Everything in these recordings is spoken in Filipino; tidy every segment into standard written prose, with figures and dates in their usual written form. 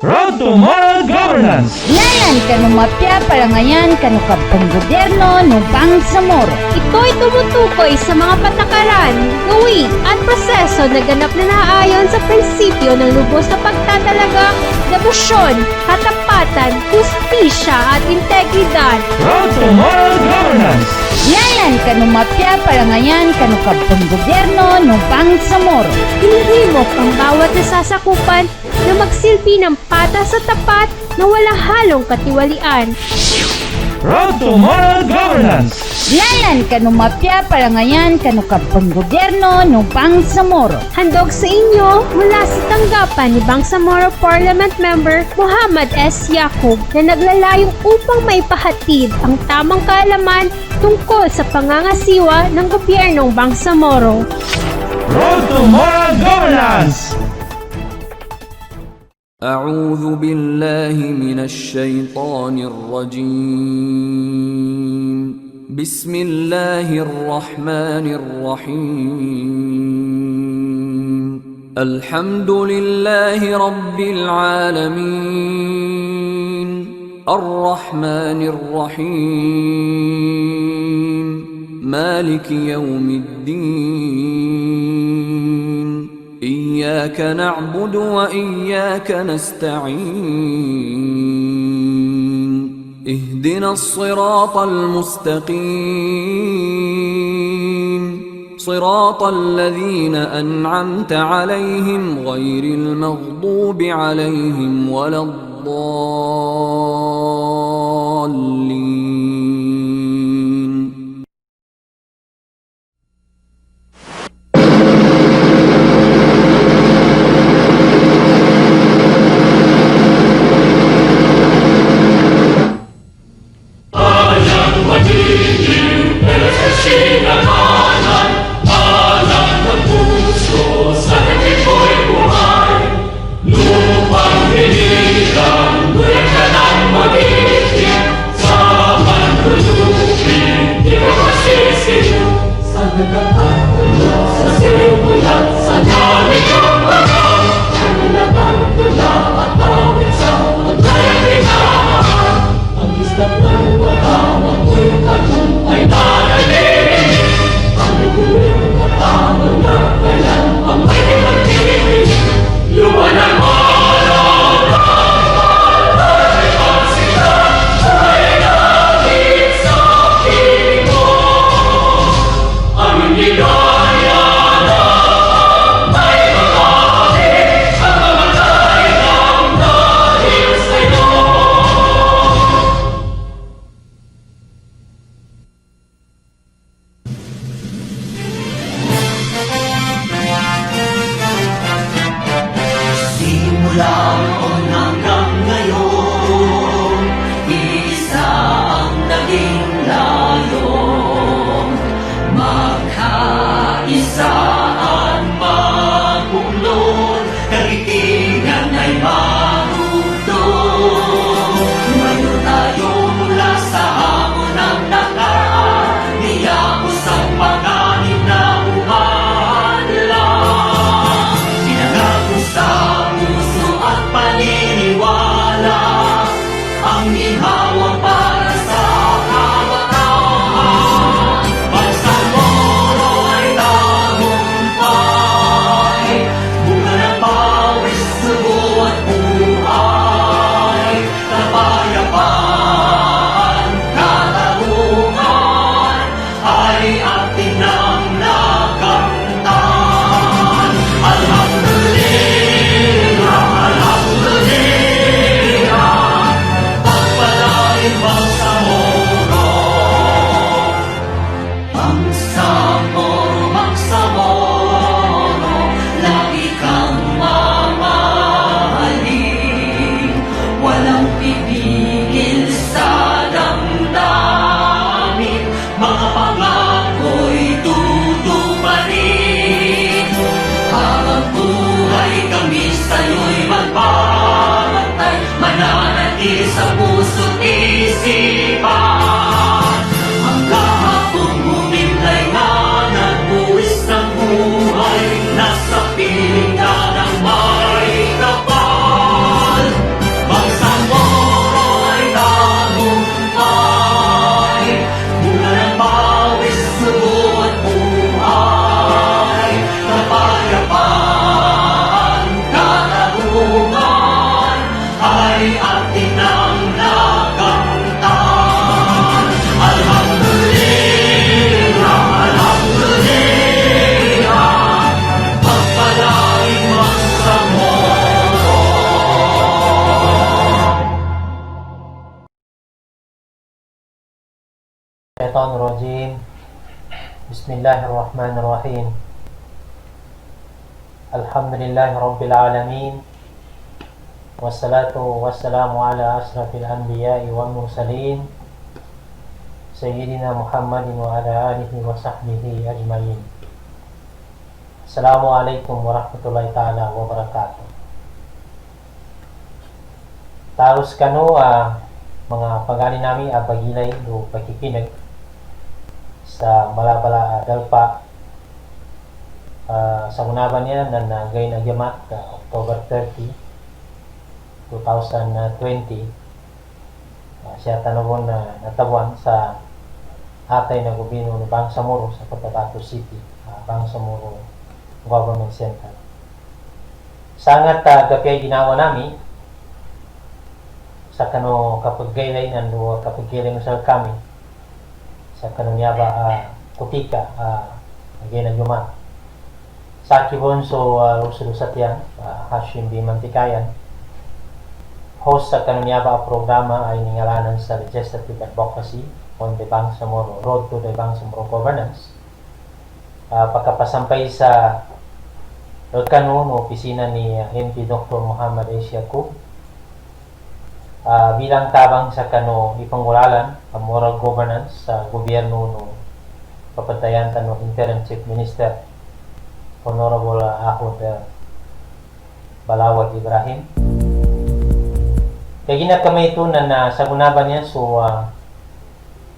Road to Moral Governance. Yayan kanumapya parangayan kanukabtang gobyerno ng Bangsamoro. Ito'y tumutukoy sa mga patakaran, gawi at proseso na ganap na naaayon sa prinsipyo ng lubos na pagtatalaga, debosyon, katapatan, hustisya at integridad. Road to Moral Governance. Yayan kanumapya parangayan kanukabtang gobyerno ng Bangsamoro. Hinihimok ang bawat nasasakupan na magsilbi ng patas at tapat na walang halong katiwalian. Road to Moral Governance. Yayan kanumapya parangayan kanukabtang gobyerno ng Bangsamoro. Handog sa inyo mula sa tanggapan ni Bangsamoro Parliament Member Muhammad S. Yacub na naglalayong upang maipahatid ang tamang kaalaman tungkol sa pangangasiwa ng gobyernong Bangsamoro. Road to Moral Governance. أعوذ بالله من الشيطان الرجيم بسم الله الرحمن الرحيم الحمد لله رب العالمين الرحمن الرحيم مالك يوم الدين إياك نعبد وإياك نستعين اهدنا الصراط المستقيم صراط الذين أنعمت عليهم غير المغضوب عليهم ولا الضالين. Nasa piling na ng may kapal. الشيطان الرجيم بسم الله الرحمن الرحيم الحمد لله رب العالمين والصلاة والسلام على أشرف الأنبياء والمرسلين سيدنا محمد وعلى آله وصحبه أجمعين. Assalamualaikum warahmatullahi ta'ala wabarakatuh. Taos kano mga pag-ani namin pagilay o pakikinig sa Balabala Dalpa sa unaban niya na nagay na Yamat October 30, 2020. Siya tanawon na natawan sa atay na gobyerno ni Bangsamoro sa Cotabato City, Bangsamoro Government Center. Sangat gapay ginawa namin sa kano kapag gaylay nando kapag gaylay sa kami sa kanong yaba kutika agay nagyumat sa kibon so Rusatyan Hashim B. Mantikayan host sa kanong yaba programa ay ningalanan sa Legislative Advocacy on the Bangsamoro Road to the Bangsamoro Governance. Pagkapasampay sa kanong opisina ni MP Dr. Muhammad S. Yaqub bilang tabang sa kano ipangulalan ang moral governance sa gobyerno no papatayan tano Interim Chief Minister Honorable Ahod Balawag Ibrahim. Kaya ginakamay ito na sa gunaban niya so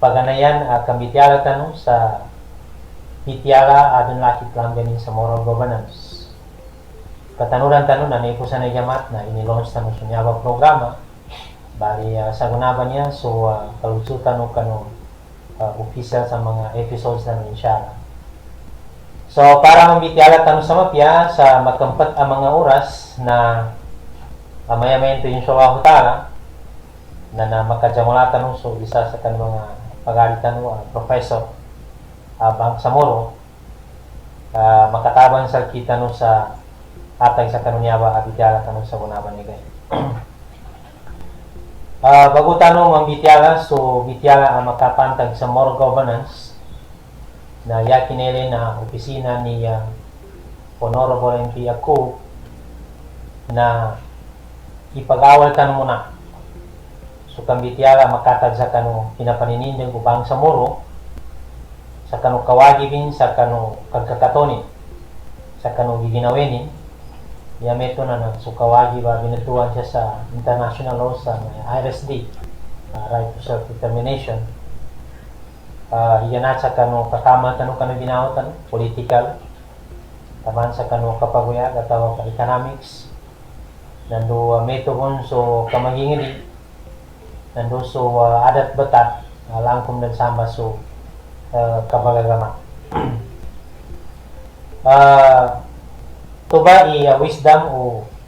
paganayan kambitiala tano sa pitiala adun lakit lang ganin sa moral governance. Katanuran tano na naipusan na Yamat na inilaunch tano sunyaba programa bali sa gunaban niya so kalutsutan o kano official sa mga episodes na ninsya. So para mambitiala tanong sa mapya sa magkampat ang mga oras na maya-maya ito yung sawa hutara na makadjamula tanong so isa sa kan mga pagalitan mo Professor Bangsamoro makatabang sa kita no sa atay sa kanunyaba abitiala tanong sa gunaban ni gay. Bago tanong ang bitiala, so bitiala ang makapantag sa moral governance na yakinele na opisina ni Honorable MP Yaqub na ipag-awal tanong muna. So kang bitiala makatag sa kanong pinapaninindang ubang sa moro, sa kanong kawagibin, sa kanong kagkakatonin, sa kanong giginawenin, yameto na nagsukawagi ba binatuan siya sa international law sa RSD, right to self-determination. Iyan at sa kano kakama kano binaw kano political taman sa kano kapaguyag ataw ka economics nando meto kon so kamagingili nando so adat batat langkom nagsamba so kabagagama. Ito ba wisdom o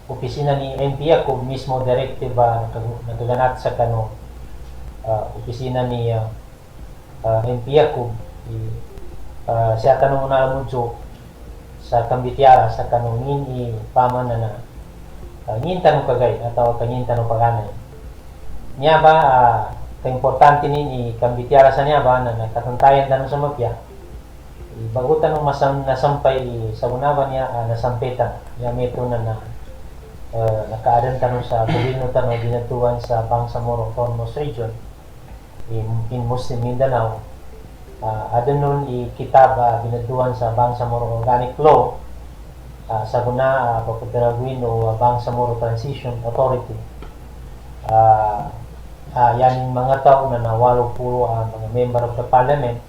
opisina ni MP Yaqub mismo directive nagaganat sa kano opisina ni MP Yaqub siya tanong na mudyo sa kambitiara sa kanong ngin paman na ngin tanong kagay atau kangin tanong paganay niya ba ka-importante ni kambitiara sa niya ba na nakatantayan tanong sa mapya bago tanong nasampay sa unaban niya nasampetan niya meto na nakaadan tanong sa gobyerno tanong binatuan sa Bangsamoro Autonomous Region in Muslim Mindanao adun nun ikitab binatuan sa Bangsamoro Organic Law sa guna papadaragwin o Bangsamoro Transition Authority yan mga tao na nawalo puro ang mga member of the parliament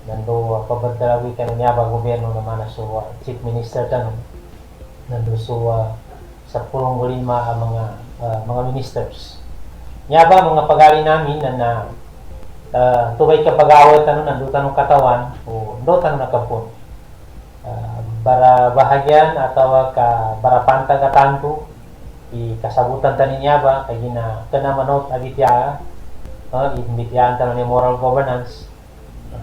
nando pabadalawi kanong niya ba gobyerno naman na so chief minister tanong nando so sa pulong lima ang mga ministers niya ba mga pagali namin na tubay ka pag-awal tanong nando tanong katawan o do tanong nakapon bara bahagyan atawa ka bara pantag atanto ikasabutan tanin niya ba kay gina kana manot agitya imbitian tanong ni moral governance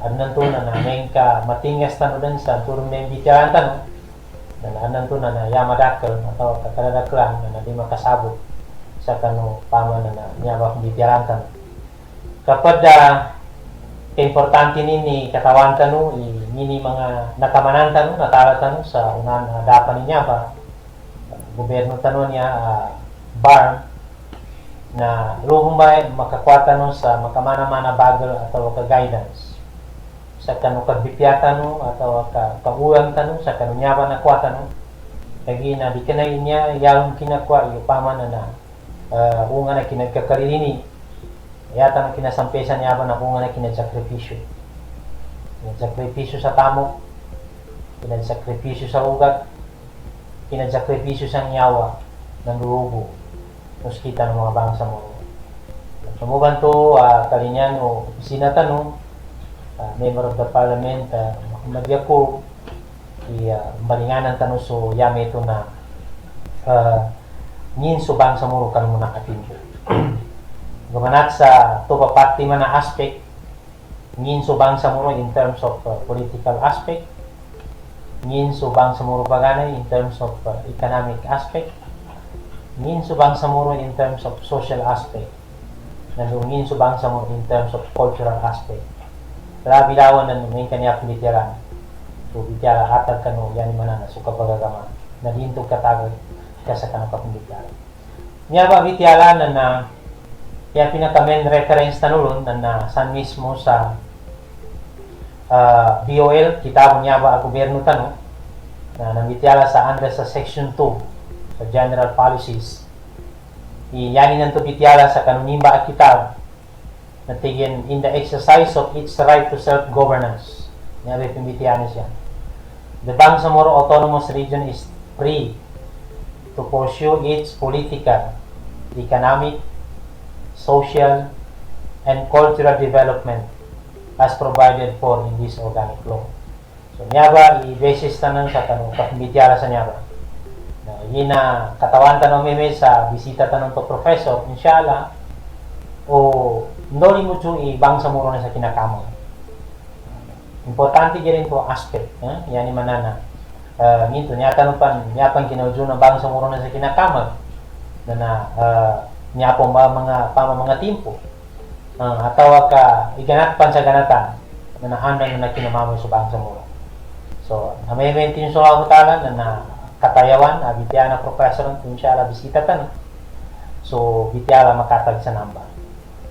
anan to na namin ka matingas tanong din sa turong na imbitian tanong na anan to na yamadakal atawa kakadaklan na di makasabot sa kano paman na niya ba imbitian tanong kapag importante ni katawan tanu ini mga natamanan tanu natala tanu sa unan dapan niya ba gobyerno tanu niya bar na luhong ba makakwata no sa makamana-mana bagal atau ka guidance sa kanu kagbipyata no atau ka kauang tanu sa kanu niya ba nakwata no lagi na di kanay niya yalong kinakwa yung paman na unga na kinagkakarini yata na kinasampesan niya ba na unga na kinagsakripisyo sa tamok kinagsakripisyo sa ugat kinagsakripisyo sa nyawa ng luhubo nos kita ng mga bangsa mo. Sumuban to kalinyan o opisina tanong member of the parliament Muhammad Yaqub balinganan tanong so yame ito na ngin so bangsa mo kan muna atin ko. Gumanat sa to papati man na aspect ngin so bangsa mo in terms of political aspect ngin so bangsa mo bagana in terms of economic aspect ngin subang samuro in terms of social aspect ngin subang samuro in terms of cultural aspect grabe lawan na may kanya pinitiran so bitya atag kano yan manana suka pagagama na dintog katagod kasa kanang kapinitiran niya ba bitya na yan pinaka main reference tanulon na san mismo sa BOL kitabo niya ba gobyerno tano na nabitya sa under sa section 2 sa general policies yani nanto bityala sa kanunimba at kitab na tigin in the exercise of its right to self-governance nga bityana siya the Bangsamoro Autonomous Region is free to pursue its political, economic, social, and cultural development as provided for in this organic law. So niya ba i-basis tanan sa kanong bityala sa niya ba na katawan tanong meme sa bisita tanong to professor inshallah o ndoli mo chung ibang sa muro na sa kinakamon importante din to aspect yani manana nito niya tanong pan niya pang kinaujo na bang sa muro na sa kinakamon na niya po ba mga timpo atawa ka iganat pan sa ganatan na naanay na kinamamo sa bang sa muro so may maintain so ako talan na katayawan bityana professor inshallah bisita tan so bityala makatag sa namba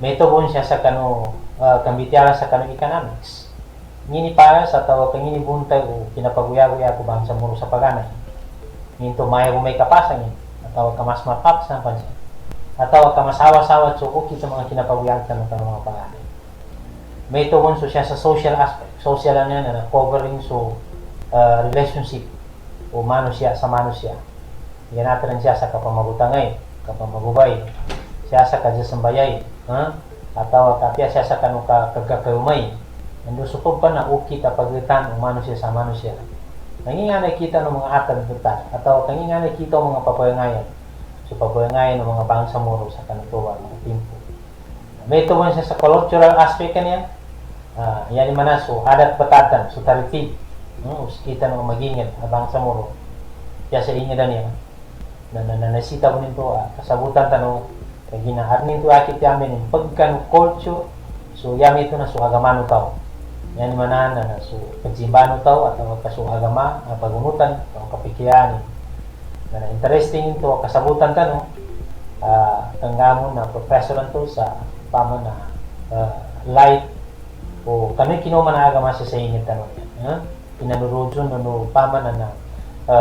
may tubon siya sa kanu kang bityala sa kanu economics ngini para sa tawo kang ngini buntay o kinapaguya-guya ko bang sa muro sa pagana nginto maya ko may kapasan ataw ka mas mapapsan pansin ataw ka masawa-sawa so okay sa mga kinapaguya tan ng mga pagana may tubon so siya sa social aspect social na covering so relationship o manusia sa manusia yan natin siya sa kapamagutangay kapamagubay siya sa kajasambayay ataw kapya siya sa kanong kagkakumay ando supog pa na uki kapagitan o manusia sa manusia nanginganay kita ng mga atag buta ataw kanginganay kita ng mga papayangayan so papayangayan ng mga bangsa muro sa kanatuwa mga timpo may tuwan siya sa cultural aspect kanya yan man na so adat batatan so taritib kita ng magingit abang sa muro kaya sa inyo na niya na nasita ko nito kasabutan tanong ginaar nito akit yamin pagkan culture so yami ito na so agamano tao yan manan na so pagsimbano tao at kaso agama pagunutan ang kapikiyani na interesting ito kasabutan tanong tanggamon na professor to sa pama na light o kami kinuman na agama sa inyo tanong pinanurudyon no paman na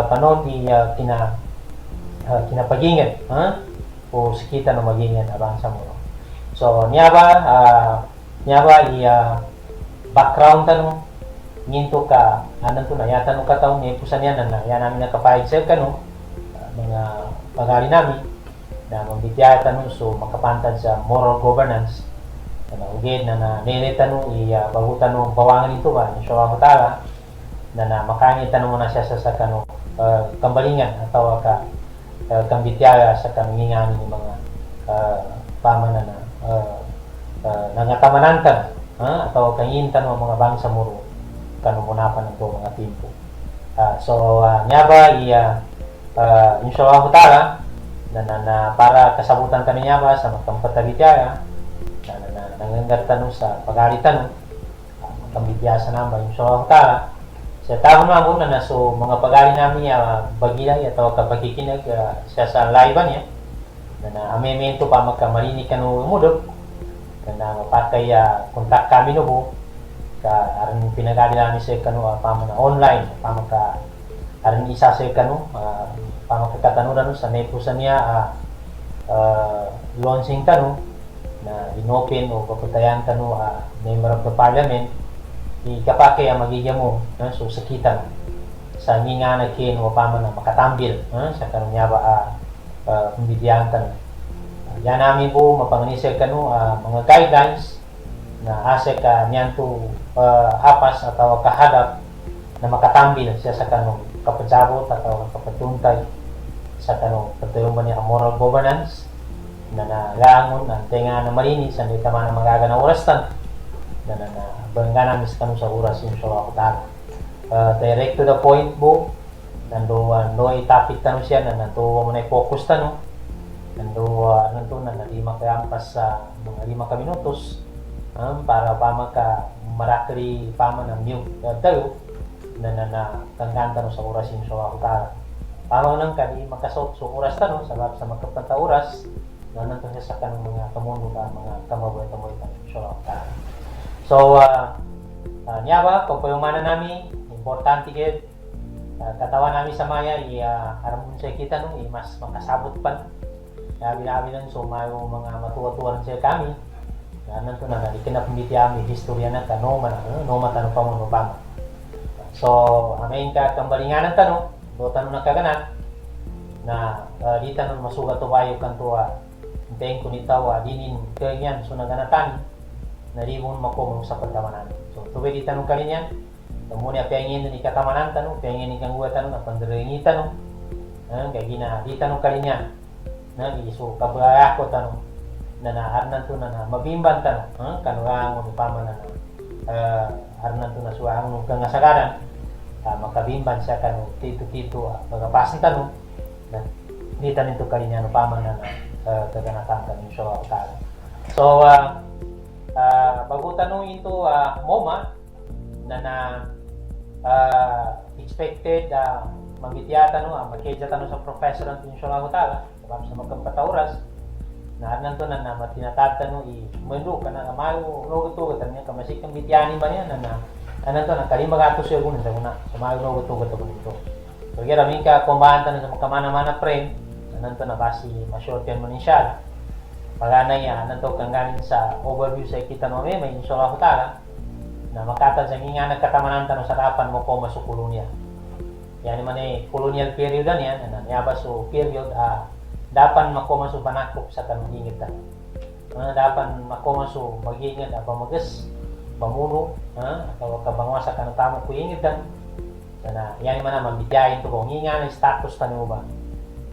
panon di kinapagingan o sikita no magingan abang sa muro so niya ba background tanong nginto ka anan to na yata no kataon ni pusan yan na yan namin nakapahig sa kano mga pag-ari namin na mambitya tanong so makapantad sa moral governance na ugid na nilita no bagutan no bawangan ito ba ni Shawa Mutala na makangit tanong mo na siya sa kano kambalingan atau kambityaya sa kamingan ng mga pamanan nangatamanan atau kangintan ng mga bangsa muro kanumunapan ng mga timpo so nyaba inshallah ta'ala na para kasabutan kami nyaba sa magkampatabitya na nangangartan sa pag-aritan kambitiasa namba insyaallah taala sa tahun mo na so mga pag-ari namin bagilay atau kapakikinag siya sa live niya na amemento pa magkamarinig ka no mudok na mapakai kontak kami no po ka aron pinag-ari namin sa kanu pamana online pamaka aron isa sa kanu pamakakatanuran sa nepusan niya launching kanu na inopen o papatayan kanu member of the parliament ikapake ang magiging mo so sakitan sa nginga na kin o pamana makatambil sa kanu niya ba pembidian kanu yan namin po mapanganisir kanu mga guidelines na ase ka niyan to apas atau kahadap na makatambil siya sa kanu kapajabot atau kapatuntay sa kanu patulungan niya moral governance na nalangon ang tenga na malinis ang di tama na magaga na oras tan na bangga namin sa kanu sa oras yung sura ko tayo direct to the point po nando topic tanu siya na nando mo na focus tanu nando na lima kayampas sa mga 5 minutos para pamaka marakri pama na mute tayo na tanggan tanu sa oras yung sura ko tayo pamang nang kadi makasot sa oras tanu sa magkapanta oras na nanto siya sa kanang mga kamundo ka mga kamaboy tanu sura ko tayo so niya ba pagpayumanan namin importante gid katawan namin sa maya haramon siya kita no mas makasabot pa labi lang so mayo mga matuwa-tuwa siya kami nanto na nalikin na pumiti ami historya na kano man no matano pa mo pa so amain ka kambalinganan tano do tano na kaganan na di tano masugat to bayo kanto inteng ko nitawa dinin kanyan so naganatan na ribon makomong sa pagtamanan so tuwe di tanong kalinyan muna pengen ni katamanan tanong pengen ni kangguat tanong na pandaringi tanong kaya gina di tanong kalinyan na iso kabaya ko tanong na harnan to na mabimban tanong kanurang mo pama na harnan to na suang nung kangasagaran makabimban siya kanu tito pagapasan tanong na di tanin to kalinyan pama na kaganatan tanong so bago tanongin to MOMA na expected mabitiyata magkedya tanong sa professor ng Tinsyol Hutala sa magkampatauras na nanto na matinatad tanong mendo ka na mayo logo-tugot niya kamasik ng bityanin ba niya na nanto na kalimagato siya gunin sa una sa mayo logo-tugot ako nito so kaya ramin ka kumbahan tanong sa magkamana-mana frame na nanto na basi masyorten mo niya paganay nanto kang ganin sa overview sa kita no may Tinsyol Hutala na makatad sa nga nagkatamanan tanong sa kapan mo ko masukulong niya yan naman colonial period niya na niyaba so period dapan makomaso panakop sa kanong ingitan dapan makomaso magingid pamagas pamuno atau kabangwa sa kanong tamo ko ingitan na yan naman naman bidyayin to kung nga na status tanong ba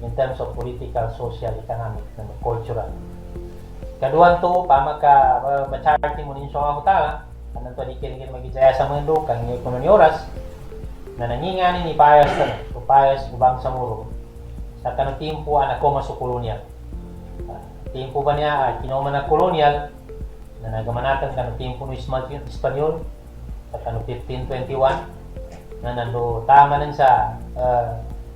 in terms of political, social, economic, and cultural kaduan to pamaka bacharting mo ninyo sa Hutala kanang to di kiring magijaya sa mundo kang ekonomi oras na nangingani ni payas tanong payas ubang sa muro sa kanang timpo ako maso kolonyal timpo ba niya kinoma na kolonyal na nagamanatan kanang timpo no Espanyol sa kanang 1521 na nando tama nun sa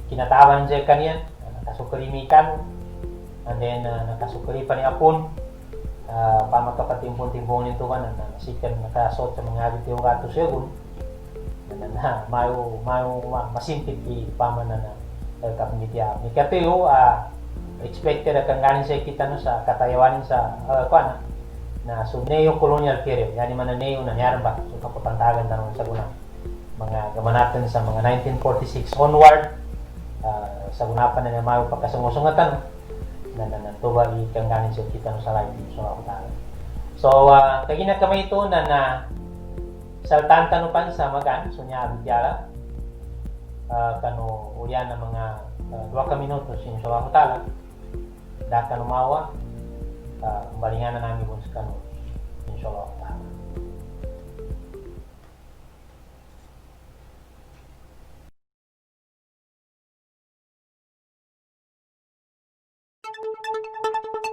kinatawan siya kaniya nakasukarimikan and then nakasukari pa ni Apon pamakapatimpon-timpon nito ka na nasikan nakasot sa mga habit yung gato segun na mayo masimpit pamana na kapangitya ni kateo expected kang ganin sa kita no sa katayawanin sa kuan na so neo-colonial period yani man na neo nangyari ba so kapatantagan tanong sa guna mga gamanatan sa mga 1946 onward sa gunapan na mayo pagkasungusungatan na tuwa kang ganin sa kita no sa live so ako tayo so kagina kamay ito na saltan tanupan sa magan so niya abidyala kano uyan na mga 2 minutos yung sa ako tala da kano mawa balingan na namin kung sa kano yung sa ako tala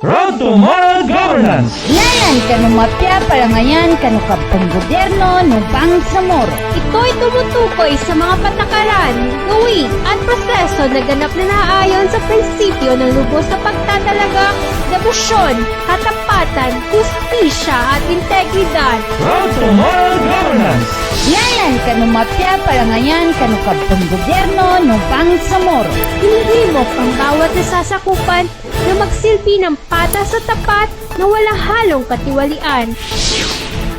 Road to Moral Governance. Yayan kanu mapya parangayan kanu kapang gobyerno ng Bangsamoro. Ito'y tumutukoy sa mga patakaran, gawin at proseso na ganap na naayon sa prinsipyo ng lubos na pagtatalaga, debosyon, katapatan, hustisya at integridad. Road to Moral Governance. Yayan kanu mapya parangayan kanu kapang gobyerno ng Bangsamoro. Hinihimok ang bawat nasasakupan na magsilbi ng patas sa tapat na walang halong katiwalian.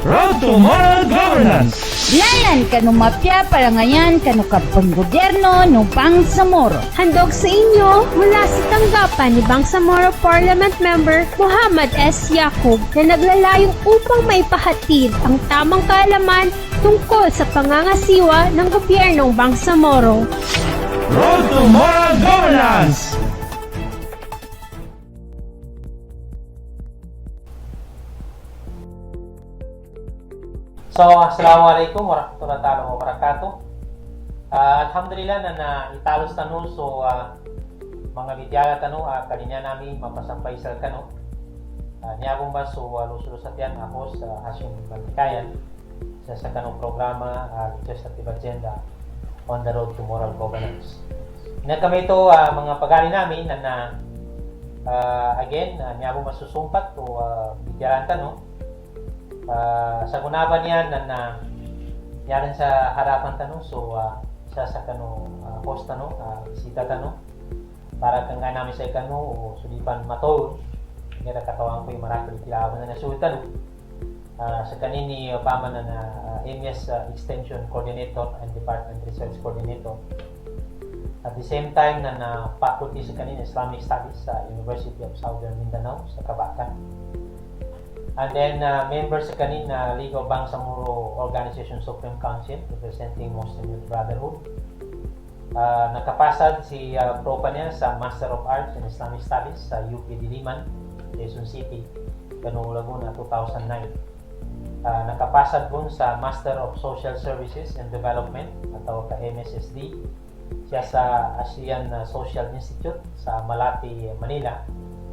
Road to Moral Governance. Yayan kanu mapya parangayan kanu kapang gobyerno ng Bangsamoro. Handog sa inyo mula sa tanggapan ni Bangsamoro Parliament Member Muhammad S. Yacoob na naglalayong upang maipahatid ang tamang kaalaman tungkol sa pangangasiwa ng gobyernong Bangsamoro. Road to Moral Governance. So, Assalamualaikum warahmatullahi wabarakatuh. Alhamdulillah na italos tanu so mga bidyala tanu kaninya nami mapasampay sa kanu. Niya akong ba so lusulus at yan ako sa Hashim Bantikayan sa kanong programa Legislative Agenda on the Road to Moral Governance. Ina kami ito mga pag-ari namin na again niya akong masusumpat o bidyalan tanu. Sa gunaban yan na yaran sa harapan tanong so sa kanong host tanong bisita tanong para kang namin sa ikano o sulipan matol ngira katawang ko yung marakil kilaban na nasulit tanong sa kanini paman na MES Extension Coordinator and Department Research Coordinator at the same time na faculty sa kanini Islamic Studies sa University of Southern Mindanao sa Kabakan. And then, members sa kanina League of Bangsamoro Organization Supreme Council representing Muslim Youth Brotherhood. Nakapasad si Propa niya sa Master of Arts in Islamic Studies sa UP Diliman, Quezon City, Canong Laguna, 2009. Nakapasad po sa Master of Social Services and Development atau ka MSSD siya sa ASEAN Social Institute sa Malati, Manila,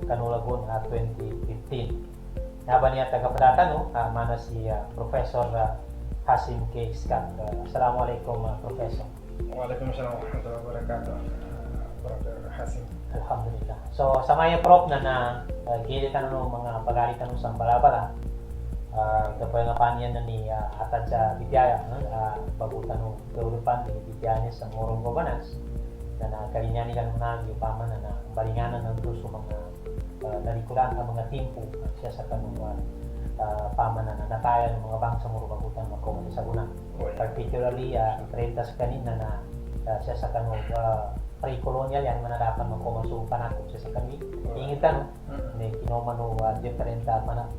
Canong Laguna, 2015. Naba niya taga-padata no, mana si Professor Hasim K. Scott. Assalamualaikum Professor. Waalaikumsalam warahmatullahi wabarakatuh. Brother Hasim. Alhamdulillah. So sa mga Prof na gilid no mga pag-ari tanong sa balabala. Kapag nga paniyan na ni atad sa Bidyaya, bagutan no gawupan ni Bidyaya sa Moral Governance na nakalinya nila na yung paman na balinganan ng gusto mga narikulan ang mga timpo siya sa kanong paman na nataya ng mga Bangsamoro bagutan makomuni sa guna. Particularly, iprenta sa kanina na siya sa kanong pre-colonial yan manarapan makomasu panakop siya sa kanwi. Ingitan, may kinomano different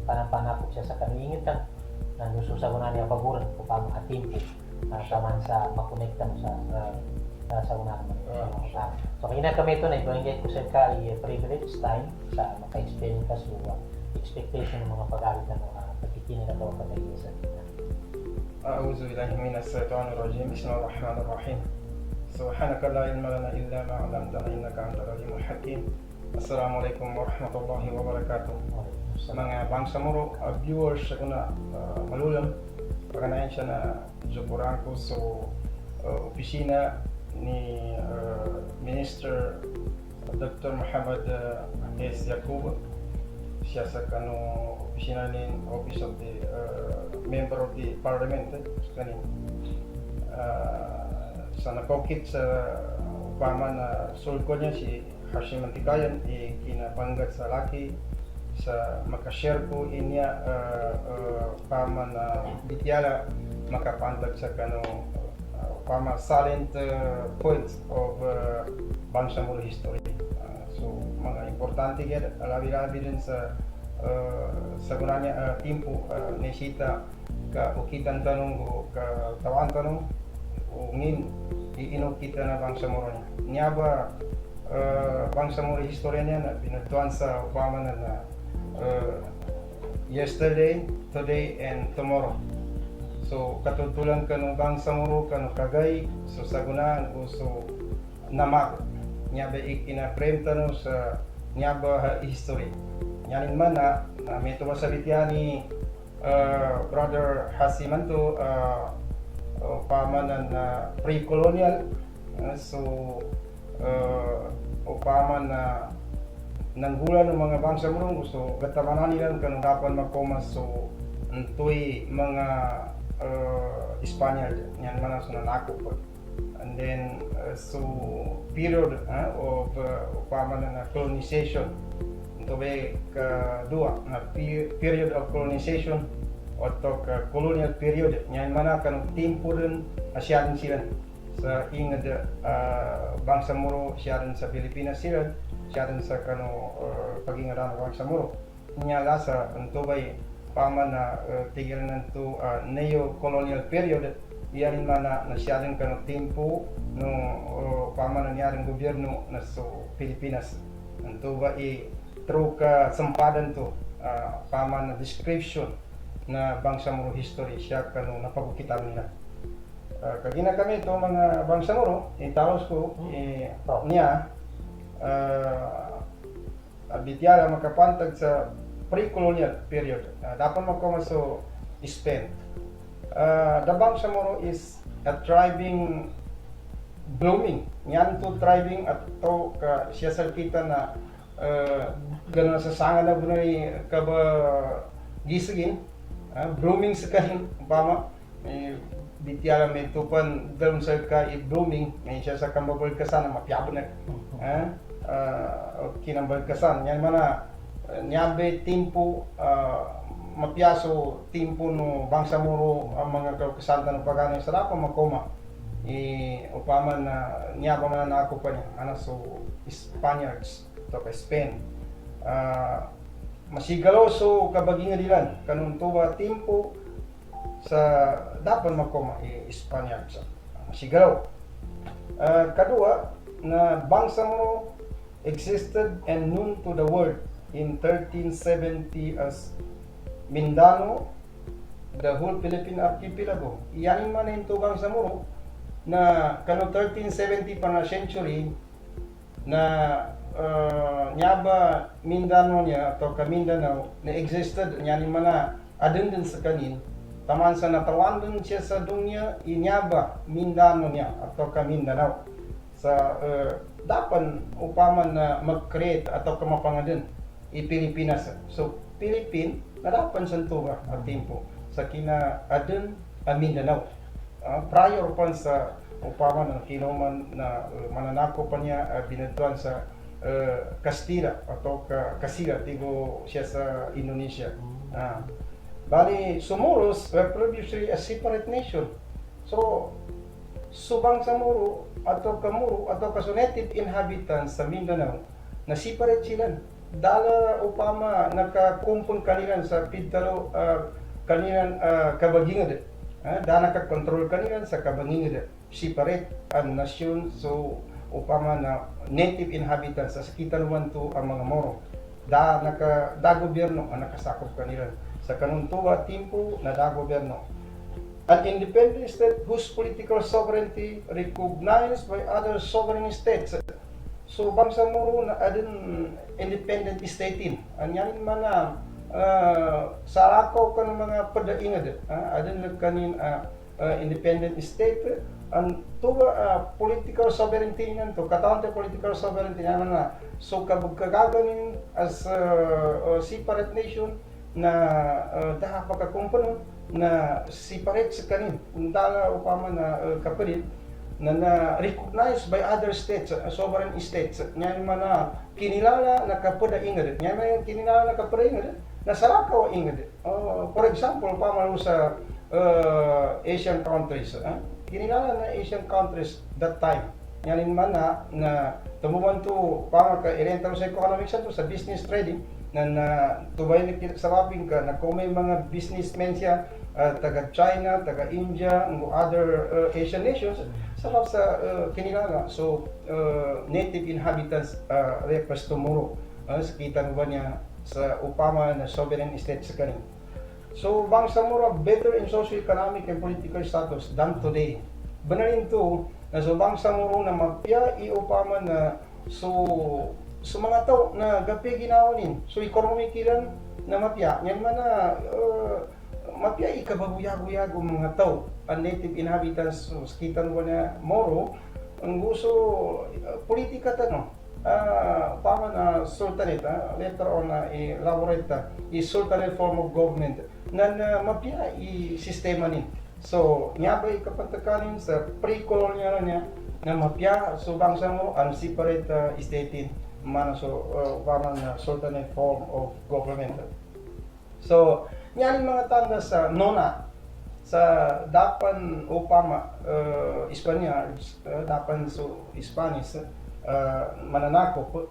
panampanakop siya sa kanwi. Ingitan, na gusto sa guna niya paguran kung pa mga timpo saman sa makonektan sa una naman. So kaya kami ito na i-bringay ko sa privilege time sa maka-explain ka sa expectation ng mga pag-alit na pagkikinig na ito ang pag-iisa. أعوذ بالله من الشيطان الرجيم بسم الله الرحمن الرحيم سبحانك لا علم لنا إلا ما علمتنا إنك أنت العليم الحكيم السلام عليكم ورحمة الله وبركاته mga Bangsamoro viewers sa kuna malulam pagkanayan siya na jukuran ko sa opisina ni Minister Dr. Muhammad S. Yacoob siya sa kanong opisina ni Office of the Member of the Parliament kanin sa nakokit sa upama na sulko niya si Hashim Bantikayan kinapanggat sa laki sa makashare ko inya upama na bityala makapantag sa kanong upama salient points of Bangsamoro history. So mga importante yan, labi-labi din sa gunanya timpo nesita ka ukitan tanong o ka tawaan tanong o ngin iinog kita na Bangsamoro niya. Niya ba Bangsamoro history niya na pinagtuan sa upama na yesterday, today, and tomorrow. So katutulan ka ng Bangsamoro ka ng kagay so sa gunaan o so namak niya ba ikinaframe tanong sa niya ba history. Yanin man na may tumasabit yan ni Brother Hasimanto upama na pre-colonial upama na nanggulan ng mga bangsa mo gusto gatamanan nila kanang dapat magkomas so tuy mga Espanyol yan man sa nanako po. And then period of upama na colonization ito ba kadua na period of colonization o colonial period yan man kanang tempo rin asya din sila sa ingad bangsa moro siya rin sa Pilipinas sila siya rin sa pag-ingaran ng bangsa moro niya lasa ito ba pama na tigil na ito neo-colonial period yan man na siya rin kanang tempo no pama na niya rin gobyerno na sa Pilipinas ito ba through sempadan to pama na description na bangsa moro history siya kanong napabukitan nila. Kagina kami ito mga bangsa moro, italos ko niya bityala makapantag sa pre-colonial period. Dapat magkomaso Spain. The bangsa moro is a thriving blooming. Yan to thriving at to siya sa kita na ganun sa sanga na bunay kaba gisagin blooming sekali umpama bityala may tupan dalam sa blooming may siya sa kambabal kasan na mapyabo na kinambal kasan yan mana nyabe timpo mapyaso timpo no bangsa moro ang mga kasantan ng pagano sa dapat makoma upama na nyaba man na ako pa niya so Spaniards to Spain masigalaw so kabagingan dilan kanun tuwa timpo sa dapat makoma Espanya masigalaw kadua na bangsa mo existed and known to the world in 1370 as Mindanao, the whole Philippine archipelago. Iyanin man na ito bangsa mo na kanun 1370 pa na century na nyaba Mindanao niya atau Mindanao na existed nyanin mana adun din sa kanin taman sa natawan din siya sa dunya inyaba Mindanao niya atau Mindanao sa dapan upaman na mag-create atau kamapangadin Pilipinas so Philippine na dapan sa tuwa at tempo sa kina adun Mindanao prior pa sa upaman ng kinuman na mananako pa niya binadtuan sa Castilla atau Kasila tigo siya sa Indonesia. Bali Sumuros were previously a separate nation. So subang sa Muro atau Kamuro atau native inhabitants sa Mindanao na separate sila. Dala upama nakakumpon kanilan sa pidtalo kanilan kabagingad. Dana nakakontrol kanilan sa kabagingad. Separate ang nasyon so upama na native inhabitants sa kita naman to ang mga Moro da gobyerno ang nakasakop kanila sa kanuntuwa timpo na da gobyerno an independent state whose political sovereignty recognized by other sovereign states so bangsa Moro na adin independent state anyan man na sarakaw kan mga padaingad adin kanin independent state ang tuwa political sovereignty niyan to katawang political sovereignty naman na so kagaganin as separate nation na daha pagkakumpano na separate sa kanin dala upama na kapalit na recognized by other states sovereign states niyan man na kinilala na kapada ingad niyan man kinilala na kapada ingad na sarakaw ingad for example upama sa Asian countries kinilala na Asian countries that time. Yanin man na tumuman to para ka oriental sa economics sa business trading na tubay ni sa labing ka na kung may mga businessmen siya taga China, taga India, and other Asian nations sarap sa kinilala. So native inhabitants request tomorrow sa kita ba niya sa upama na sovereign state sa kanin. So bangsa Moro better in socio-economic and political status than today. Banalin to na so bangsa Moro na magpia iupama na so sa mga tao na gapi ginawanin. So ekonomi kiran na mapya. Yan man na mapya ikabaguyago mga tao. Ang native inhabitants so, skitan ko na Moro, ang gusto politika tanong. Tama na sultanate, later on elaborate sultanate form of government na mapya sistema ni. So, niya ba ikapantakanin sa pre-colonial niya na mapya so bangsa mo ang separate state man so tama na sultanate form of government. So, niya mga tanda sa nona sa dapan upama Spaniards dapan so Spanish mananako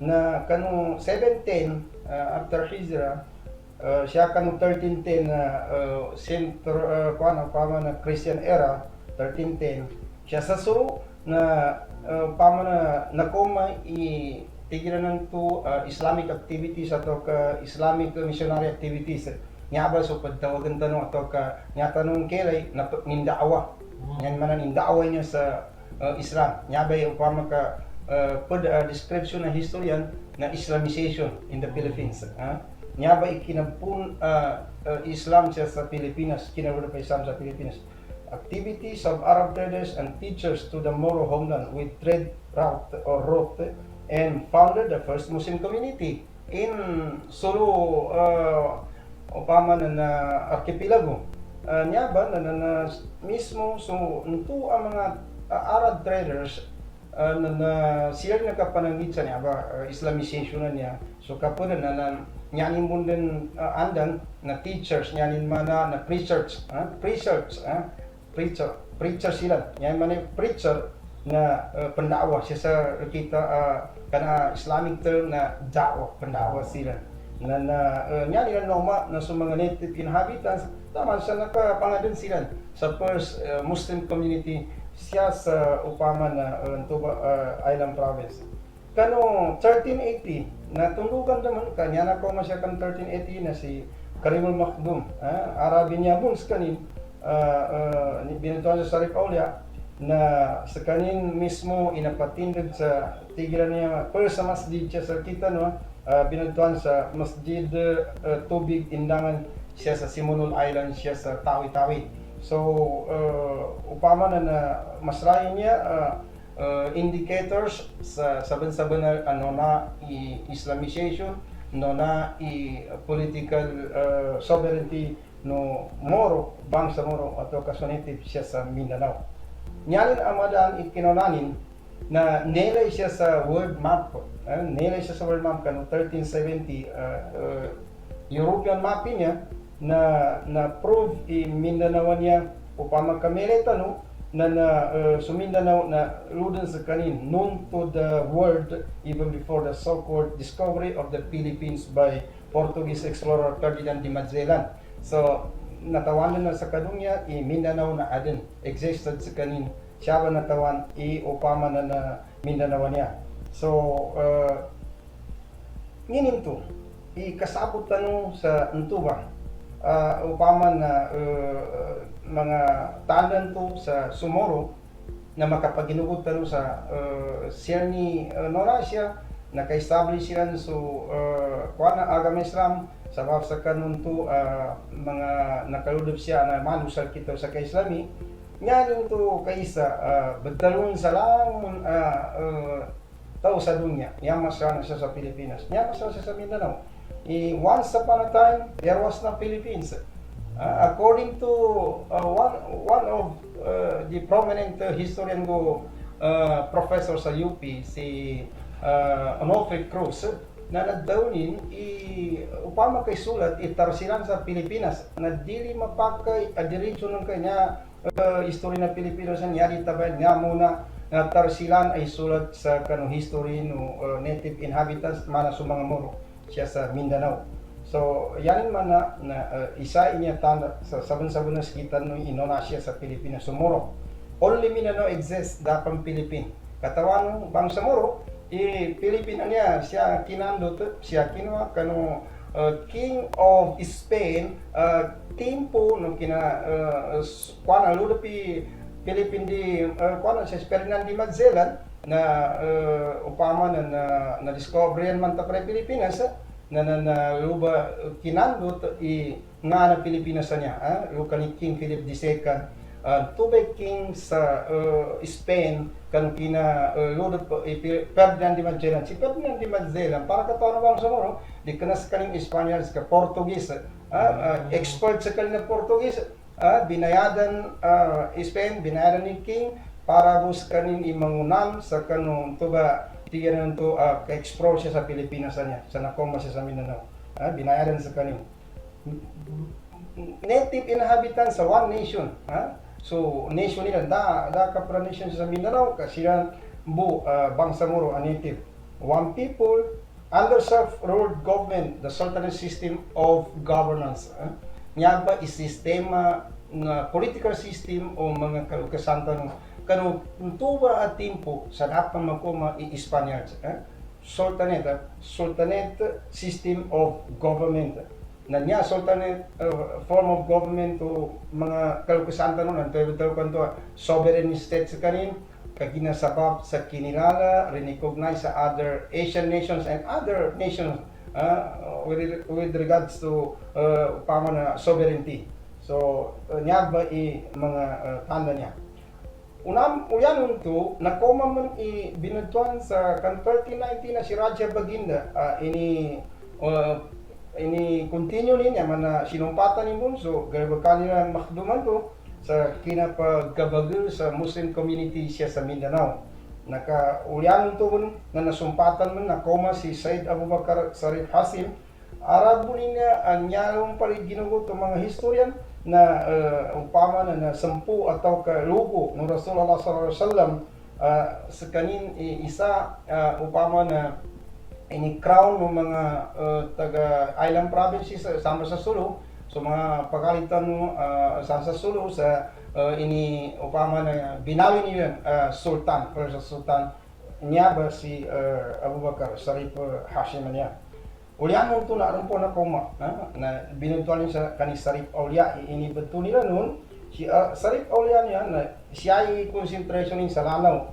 na kanong 710 after Hijra siya kanong 1310 na center pama na Christian era 1310 siya sa so na pama na nakoma i tigilan ng to Islamic activities atau ka Islamic missionary activities nga ba so pagtawagan tanong atau ka nga tanong kelay na nindaawa yan man ang nindaawa niya sa Islam nga ba yung pama ka put a description na historian na Islamization in the Philippines. Nya ba ikinapun Islam siya sa Pilipinas, kinawala pa Islam sa Pilipinas. Activities of Arab traders and teachers to the Moro homeland with trade route and founded the first Muslim community in Sulu upama na archipelago. Nya ba na mismo so nito ang mga Arab traders na siya nakapanangit sa niya ba Islamization na niya so kapon na nyanin mo din andan na teachers nyanin mana na preachers preacher sila nyanin mana preacher na pendakwah siya sa kita kana Islamic term na da'wah pendakwah sila na nyanin norma na sa mga native inhabitants tama sa nakapangadun sila sa first Muslim community siya sa upama na Island Province. Kano 1380 natulugan naman kanya na ko masya kan 1380 na si Karimul Makdum, Arabi niya buns kanin binutuan sa Sarif Aulia na sa kanin mismo inapatindig sa tigilan niya pero sa masjid siya sa kita no binutuan sa Masjid Tubig Indangan siya sa Simonul Island siya sa Tawi-Tawi. So, upama na masrayin niya indicators sa saban-saban na ano na Islamization, no na political sovereignty no Moro, bangsa Moro ato kasonitive siya sa Mindanao. Nyalan amadaan ikinolanin na nilay siya sa world map, nilay siya sa world map kano 1370 European mapping niya na prove Mindanao niya upama kamere tanong na Mindanao na luden sa kanin known to the world even before the so-called discovery of the Philippines by Portuguese explorer Ferdinand de Magellan. So natawanan na sa kadunya Mindanao na adin existed sa kanin siya ba natawan upama na Mindanao niya. So nginin to ikasabot tanong sa Ntuba upama na mga tanan to sa Sumoro na makapaginugod taro sa siya ni Norasya naka-establish sila so kuana agam Islam sa sa kanon to mga nakaludob siya na manusal kita sa kaislami nga to kaysa badalon sa lang tao sa dunya yamas na siya sa Pilipinas yamas na siya sa Mindanao. Once upon a time, there was no Philippines. According to one of the prominent historian go professor sa UP, si Onofre Cruz, na nagdaunin upama kay sulat itarsilan sa Pilipinas na dili mapakay a direksyon ng kanya history na Pilipinas ang yari tabay nga muna na tarsilan ay sulat sa kanong history no native inhabitants mana sa mga Moro siya sa Mindanao. So, yan man na isa inya tanda sa sabon-sabon na skitan ng Indonesia sa Pilipinas. So, Moro. Only Mindanao exists dapang Pilipin. Katawan bangsa Moro, Pilipin niya siya kinandot, siya kinuha kano King of Spain, timpo no kina kuana ludapi Pilipin di kuana siya Ferdinand de Magellan na upama na discoveryan man ta pre Pilipinas na luba kinandot nga na Pilipinas niya luka ni King Philip II tubay king sa Spain kan kina lodot po Ferdinand de Magellan. Si Ferdinand de Magellan para kataon bang sumuro di kanas kaning Espanyol ka Portugis expert sa kaning Portugis binayadan Spain binayadan ni king para bus kanin imangunan sa kanong tuba tiyan to ka-explore siya sa Pilipinas niya sa nakoma siya sa Mindanao binayadan sa kanin native inhabitants sa one nation so nation nila da ka pra nation sa Mindanao kasi yan Bangsamoro a native one people under self-ruled government the sultanate system of governance niya ba sistema na political system o mga kalukasantan kanu tuba at timpo sa napang makoma i-Espanyol sultanate system of government na niya sultanate form of government o mga kalukusantan nun ang tayo kanto sovereign state sa kanin kaginasabab sa kinilala recognize sa other Asian nations and other nations with regards to upama na sovereignty so niya ba mga tanda niya uyan to nakoma man binatuan sa kan 1390 na si Raja Baginda ini continue niya man na sinumpatan ni Bunso gabakali na makduman to sa kinapagkabagil sa Muslim community siya sa Mindanao nakaulyan to na nasumpatan man nakoma si Said Abu Bakar Sharif Hasim Arabo niya ang nyalong palig ginugot ng mga historian na upama na 10 atau kalugo ng Rasulullah sallallahu alaihi wasallam sa kanin isa upama na ini crown ng mga taga island provinces sama sa Sulu so mga pagalitan mo sa Sulu sa ini upama na binawi niya sultan first sultan niya ba si Abu Bakar Sharif Hashim niya Ulian nung na rin po na koma na binuntuan niya sa kani Sharif Aulia ini betul nila nun si Sharif Aulia niya na siya ay concentration sa Lanao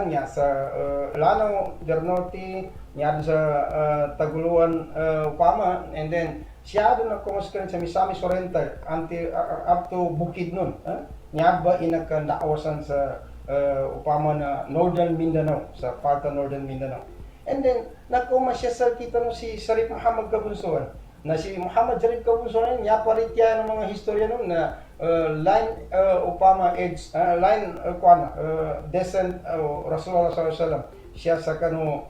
niya sa Lanao del Norte niya sa Taguluan upama and then siya doon na kumaskan sa Misamis Oriental until up to Bukid nun niya ba inakandaawasan sa upama na Northern Mindanao sa part of Northern Mindanao and then nakuma siya sa kita no si Sharif Muhammad Kabunsuan na si Muhammad Sharif Kabunsuan niya paritya ng mga historia no na line upama edge line descent Rasulullah sallallahu alaihi wasallam siya sa kano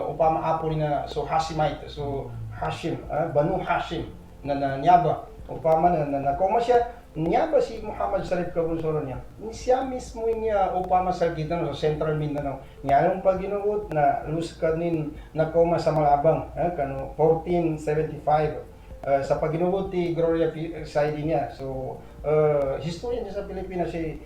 upama apo na so Hashimite so Hashim Banu Hashim na nyaba upama na nakuma siya niya ba si Muhammad Sharif Kabunsuan niya siya mismo niya upama sa kita no sa Central Mindanao niya nung paginugot na lus kanin nakoma sa Malabang kano 1475 sa paginugot ti Gloria Saidi niya so historian niya sa Pilipinas si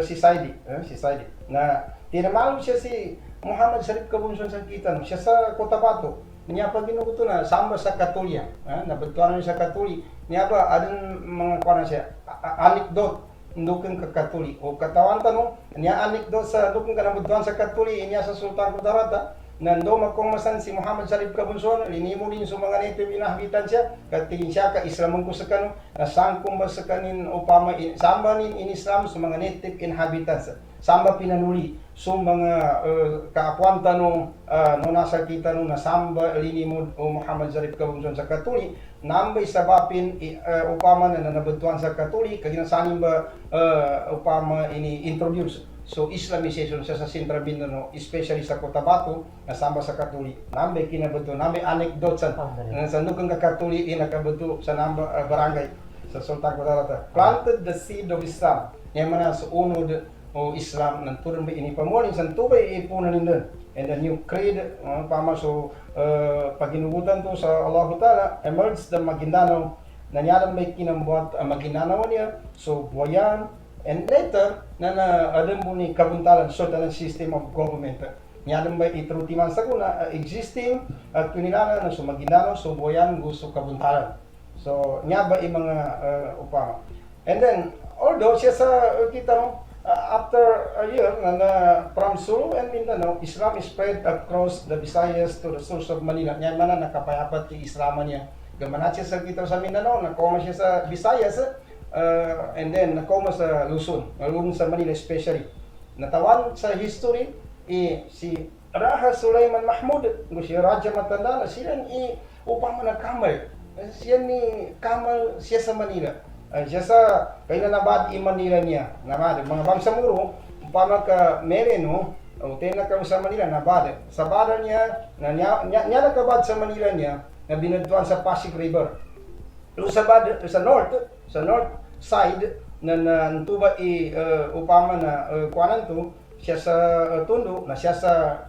si Saidi na tinamalo siya si Muhammad Sharif Kabunsuan sa kita no siya sa Cotabato niya pa ginuguto na samba sa Katulya nabagtuan niya sa Katuli niya ba adun mga kuan siya anecdote ndukeng ka Katuli o katawan tanong niya anecdote sa ndukeng ka nabagtuan sa Katuli niya sa Sultan Kudarata nando makumasan si Muhammad Sharif Kabunsuan linimo din sa mga native inhabitan siya katingin siya ka Islamon ko sa kano nasangkong ba sa kanin upama samba nin in Islam sa mga native inhabitants samba pinanuli so mga kaakwanta no nasa kita no nasamba linimo o Muhammad Sharif Kabunsuan sa Katuli nambay sabapin upama na nabagtuan sa Katuli kaginasanin ba upama ini introduce so Islamization sa Central Mindanao especially sa Cotabato nasamba sa Katuli nambay kinabuto nambay anecdote sa nandukang Katuli inakabuto sa namba barangay sa Sultan Kudarata planted the seed of Islam yung mga sa unod o Islam ng turun ba inipamuling sa tubay ipunan nindun and the new creed pama so paginugutan to sa Allah Ta'ala emerged the Maguindanao nanyaran may kinambuat ang Maguindanao niya so buwayan and later na adam mo ni kabuntalan sultanate system of government nanyaran may itrutiman sa kuna existing at kinilala na so Maguindanao so buwayan gusto kabuntalan so niya ba yung mga upama and then although siya sa kita no After a year, from Sulu and Mindanao, Islam is spread across the Visayas to the source of Manila. Yan man na nakapayapat ti Islaman niya. Gamanat siya sa kita sa Mindanao, nakoma siya sa Visayas, and then nakoma sa Luzon, Luzon sa Manila especially. Natawan sa history, si Raha Sulaiman Mahmud, si Raja Matanda, sila upang nagkamal. Siya ni Kamal siya sa Manila. Siya sa kailanabad i Manila niya. Nabad. Mga bangsamuro, upama ka Mereno, o tena ka sa Manila, nabad. Sa bada niya, niya nakabad sa Manila niya, na binadtuan sa Pasig River. Sa north side, na nantuba upama na kuanan to, siya sa Tondo, na siya sa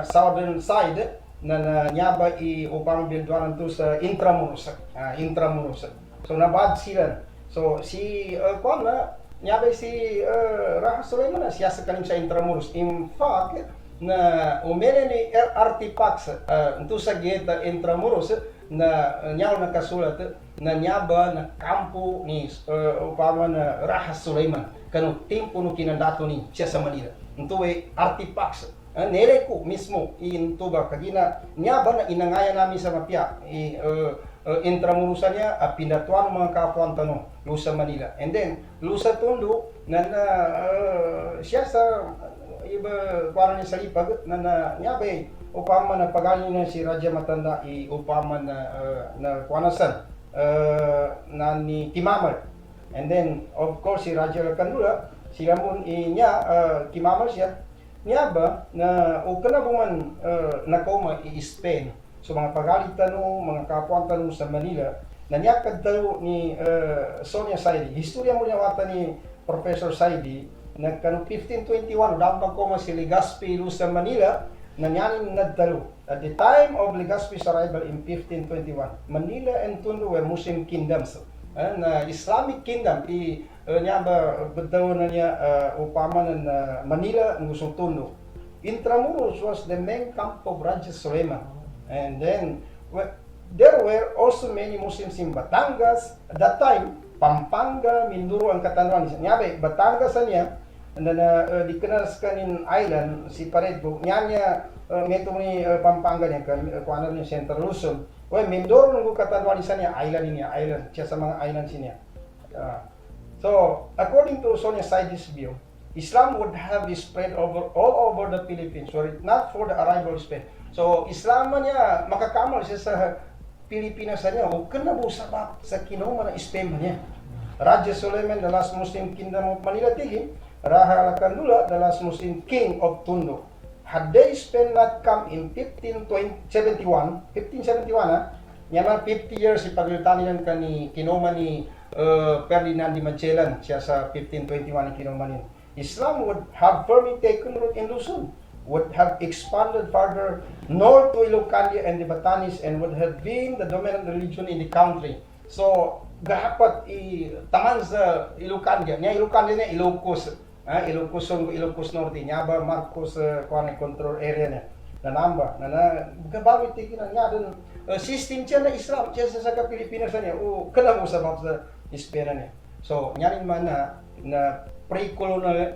southern side, na nyaba upang binadtuan to sa Intramuros. So nabad sila. So si nyabay si Raha Sulaiman na siya sa kanim sa Intramuros. In fact, na umene ni artifacts ito sa Geta Intramuros na nyaw nakasulat na nyaba na kampo ni upama na Raha Sulaiman kanu tempo no kinandato ni siya sa Manila. Ito ay artifacts. Nere ko mismo in tuba kagina nyaba na inangaya namin sa mapya Intramurusan niya pinatuan mga kapuan tanong Lusa Manila, and then Lusa Tondo na siya sa iba kuan niya sa lipag na nyabay upama na pagani na si Raja Matanda upama na kuanasan na ni Kimamal, and then of course si Raja Lakandula sila mun niya Kimamal siya niya ba na o kanabuman nakoma i-Spain. So mga pagalit tanong, mga kapuan tanong sa Manila, nanyakad talo ni Sonia Saidi. Historia mo niya wata ni Professor Saidi, nagkano 1521, dapat ko si Legazpi sa Manila, nanyanin nagtalo. At the time of Legazpi's arrival in 1521, Manila and Tondo were Muslim kingdoms. Na Islamic kingdom, niya ba, bataw na niya upama na Manila, ngusong Tondo. Intramuros was the main camp of Raja Sulaiman. And then, there were also many Muslims in Batangas. At that time, Pampanga, Mindoro ang Katanduan. Nyabe, Batangas niya, na dikenal kanin island, si Paredo, niya meto ni Pampanga niya, kuanan niya Central Luzon. Well, Mindoro nung Katanduan niya, island, siya sa mga islands niya. So, according to Sonia Saidi's view, Islam would have spread all over the Philippines, were it not for the arrival of Spain. So, Islam niya, makakamal siya sa Pilipinas niya, o kanabu sabab sa kinoma na Spain niya. Raja Sulaiman, the last Muslim kingdom of Manila Tigin, Raha Lakandula, the last Muslim king of Tondo. Had they Spain not come in 1571, niya 50 years ipagilitanin ka ni kinoma ni Ferdinand de Magellan, siya sa 1521 ni kinoma niya. Islam would have firmly taken root in Luzon, would have expanded further north to Ilocandia and the Batanes, and would have been the dominant religion in the country. So, gahapat taman sa Ilocandia. Niya Ilocandia niya, Ilocos. Ilocos Norte. Niya ba Marcos control area niya. Nanamba. Gabawit tiginan niya dun. System siya na Islam. Siya sa Pilipinas niya. Kala mo sa Espera niya. So, niya rin man na pre-colonial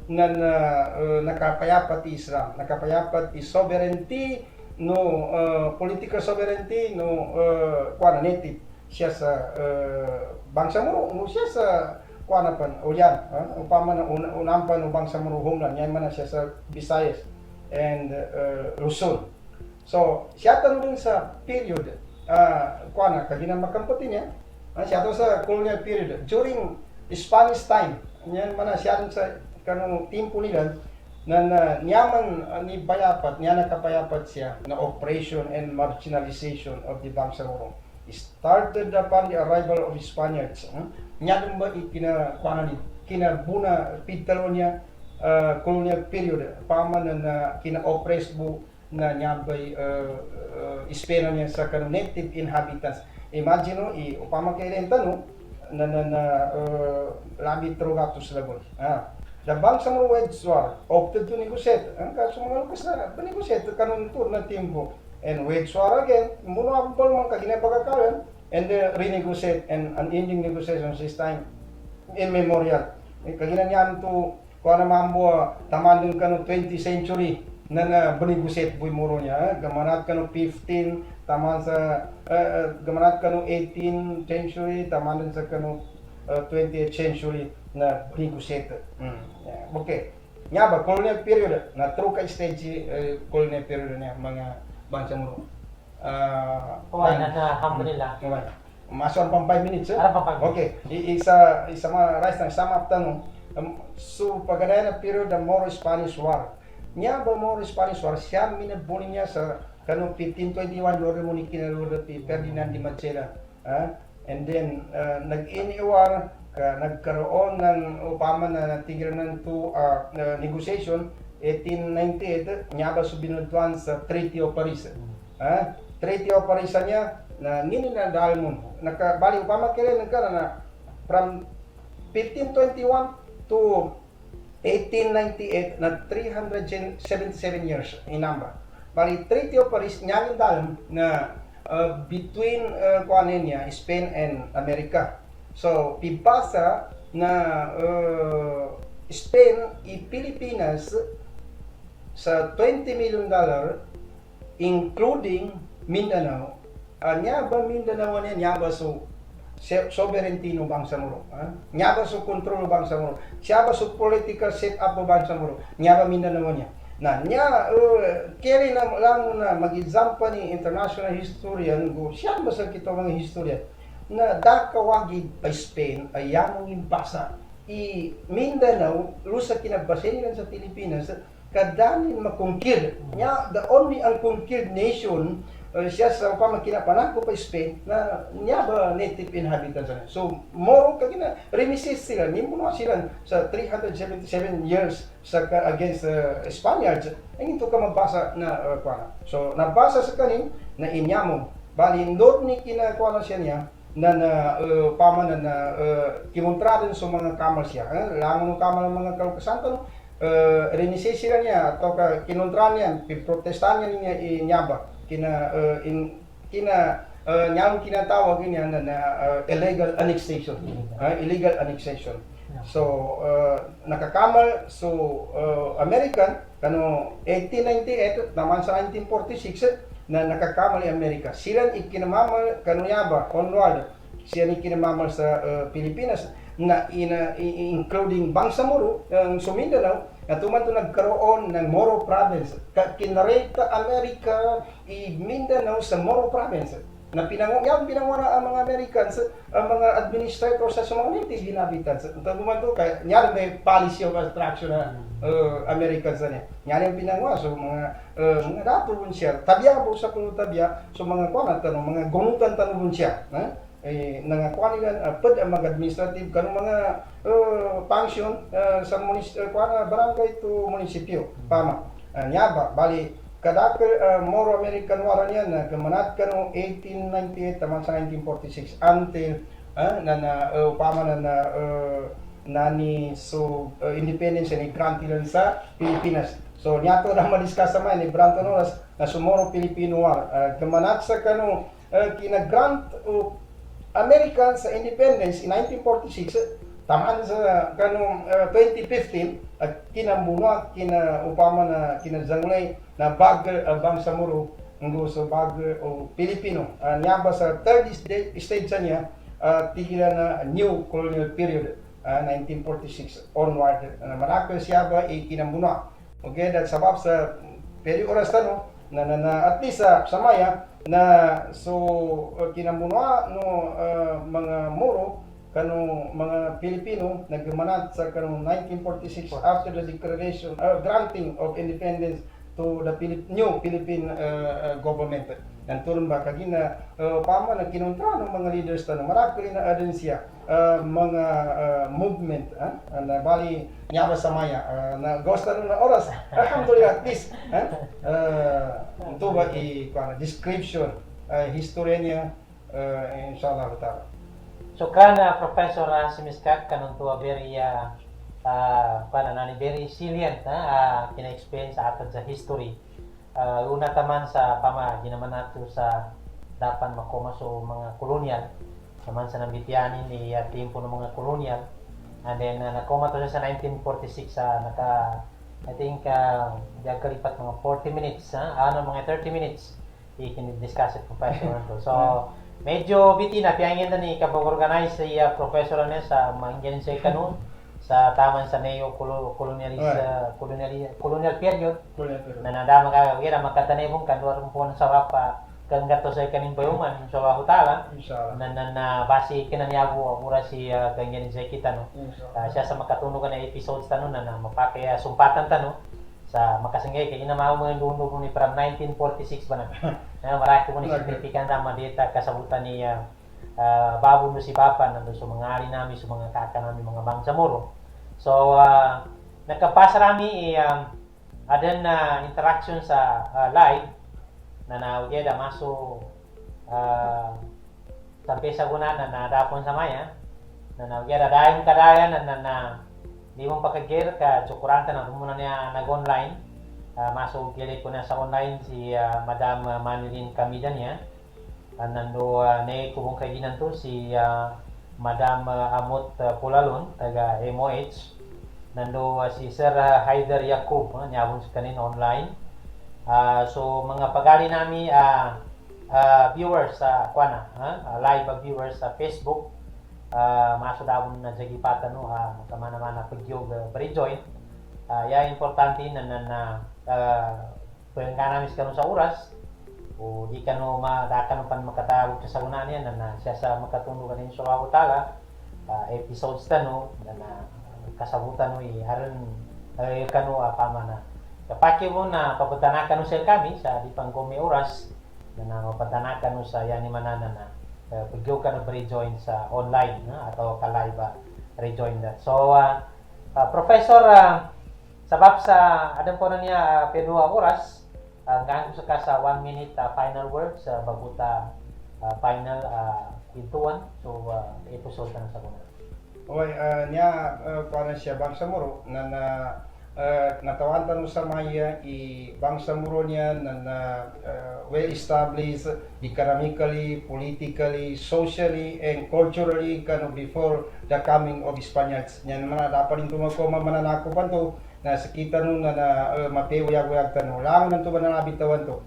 na nakapayapat Islam, nakapayapat sovereignty no political sovereignty no native siya sa Bangsamoro, no siya sa pan Ulyan, upama na unampan no Bangsamoro homeland, yan man siya sa Visayas and Luzon. So siya tanong din sa period kagina makampati niya, siya to sa colonial period during Spanish time, yan man siya sa kanong timpo nila na niyaman ni Payapat, niya nakapayapat siya na oppression and marginalization of the Bangsamoro. Started upon the arrival of Spaniards. Niya dun ba kinabuna pitalo niya colonial period, paman na kina-oppress mo na niya ba'y ispera niya sa kanong native inhabitants. Imagine no, upama kayo rin tanong na labi trogatos lagon. The Bangsamoro Wedgewar opted to negotiate. Ang kaso mga lukas na negotiate kanong tour na timpo. And Wedgewar again, muna ang mga kaginay pagkakalan, and renegotiate, and an ending negotiations this time immemorial. Kaginanyan to kuha na mambo tamandun ka no 20th century na beniguset buy muro niya. Gamanat ka no 15, taman sa gamanat ka no 18th century, tamandun sa ka no 20th century na beniguset. Okay. Nya ba colonial period na true ka stage colonial period niya mga bansa muro. Kuha na hambo nila. Masuk pang 5 minutes. Ara pang 5 Okay. Isa ma rice na sum up tanong. So pagkadaya na period ng Moro-Spanish War. Nya ba Moro-Spanish War siya minabuni niya sa kanong 1521 loro mo ni kinaludo ti Ferdinand de Magellan. And then nag-ini war nagkaroon ng upama na natigil ng negotiation 1898 niya ba subinuntuan sa Treaty of Paris. Treaty of Paris niya na ngini na dahil mo nakabali upama kaya nagkaroon na from 1521 to 1898 na 377 years in number. Bali Treaty of Paris niya dahil na between kuanin niya Spain and America. So pibasa na Spain i Pilipinas sa $20 million including Mindanao. Nya ba Mindanao niya ba so sovereignty no bangsa mo? Nya ba so control no bangsa mo? Siya ba so political setup no bangsa mo? Nya ba Mindanao niya? Na nya kaya na lang na mag-example ni international historian go siya ba sa kita mga historian na dakawagi pa Spain ay yamong imbasa i Mindanao lusa kinabasin sa Pilipinas kadanin makungkir nya the only unconquered nation siya sa pamakinapanahan ko pa Spain na niya ba native inhabitants na. So moro kagina reminisce sila nimuno sila sa 377 years sa against Spaniards ang ito ka mabasa na kuana. So nabasa sa kanin na inyamo bali ndot ni kinakuana siya niya na pamanan na kimontraden sa mga kamal siya. Langon ng kamal ng mga kalukasantan reminisce sila niya atau kinontra niya piprotestan niya inyaba kina nyang kinatawag niya na illegal annexation. Illegal annexation. So nakakamal so American kano 1898 naman sa 1946 na nakakamal ang Amerika. Sila ikinamamal kano yaba onward. Sila ikinamamal sa Pilipinas na including Bangsamoro ang Mindanao na tumanto nagkaroon ng Moro Province. Kinareta Amerika i Mindanao sa Moro Province. Na pinanguha ang mga Americans, ang mga administrators sa mga native inhabitants. Tumanto kaya nyari may policy of attraction na Americans na niya. Nyari ang pinanguha so mga provincial. Tabya po sa tabya so mga kuwan mga gunutan tanong siya. Nangakuha nila ang mga administrative kanong mga function sa barangay to munisipyo pama nyaba bali kada Moro American War niya na gamanat kanong 1898 taman sa 1946 until pama na nani so independence ni grant ilan sa Pilipinas. So niyato na madiscuss sa ni Branton Oras na sumoro Filipino War gamanat sa kanong kina-grant American sa independence in 1946 taman sa kanong 2015 at kinambuno upama na kinazanglay na bag Bangsamoro ngo so bag o Pilipino niya sa third stage niya tigilan na new colonial period 1946 onward marako siya ba kinambuno okay that sabab sa peri oras tano na at least sa maya na so kinambuno no mga Moro kanong mga Pilipino nagmanat sa kanong 1946 after the declaration granting of independence to the new Philippine government. Nanturon ba kagina pama na kinontra ng mga leaders tanong marami na adensya mga movement na bali nyaba sa maya na gosta na oras alhamdulillah at least ito ba description history niya inshallah ta'ala. So kana Professor Simiskat kanon tuwa very very resilient kina-explain sa atin sa history. Una taman sa pama ginaman nato sa dapan makoma so mga kolonyal naman sa nambitianin ni timpo ng mga kolonyal And then nakoma to siya sa 1946 I think diyan kalipat mga 40 minutes, mga 30 minutes. You can discuss it professor to. So medyo bitin na piyangin na ni kapag-organize si professor na sa mangyan sa kanon sa taman sa colonial period na nadama kaya makatanibong kanduar mo sa wapa kang gato sa kaning bayuman sa hutala Inshallah. na basi kinanyago ura si ganyan sa kita no. Siya sa makatunog na episodes tanon na mapakaya sumpatan tano sa makasingay kay ina mao mga dunog ni from 1946 ba na marami ko ni significant na madita kasabutan ni babu no si Papa nando sa mga ari nami sa mga kaka nami mga Bangsamoro. So nakapasa rami adan na interaction sa live na naugeda maso sampai sa guna na nadapon sa maya na naugeda dayon kadayan na di mo pakagir ka tsukuranta na muna niya nag-online maso gilid ko na sa online si Madam Manilin Camida niya nando ne kubong kaibigan to si Madam Amot Pulalon taga MOH nando si Sir Haider Yakub nyabon sa kanin online. So mga pagali nami viewers sa live viewers sa Facebook maso dawon na jagipatan no kama naman na pagyog rejoin ya importante na pagkana namin sa oras o di kano madakan pan makatawag sa una niya na siya sa makatunog kanin sa ako tala episodes tano na kasabutan no haron kano pamana kapaki mo na papatanakan no sa kami sa di pang kumi oras na mapatanakan no sa yani manana na pagyo ka na rejoin sa online atau ka live rejoin that. So Professor sabab sa adan po na niya pedua oras ngang sa 1 minute final words baguta final pintuan so episode na sa kuna. Oy, niya para siya Bangsamoro na natawantan mo sa maya Bangsamoro niya na well established economically, politically, socially, and culturally before the coming of Spaniards. Yan naman dapat rin tumakoma mananakopan to na sakita nung na mapewayag-wayag tanong. Langan nang to ba nabitawan to.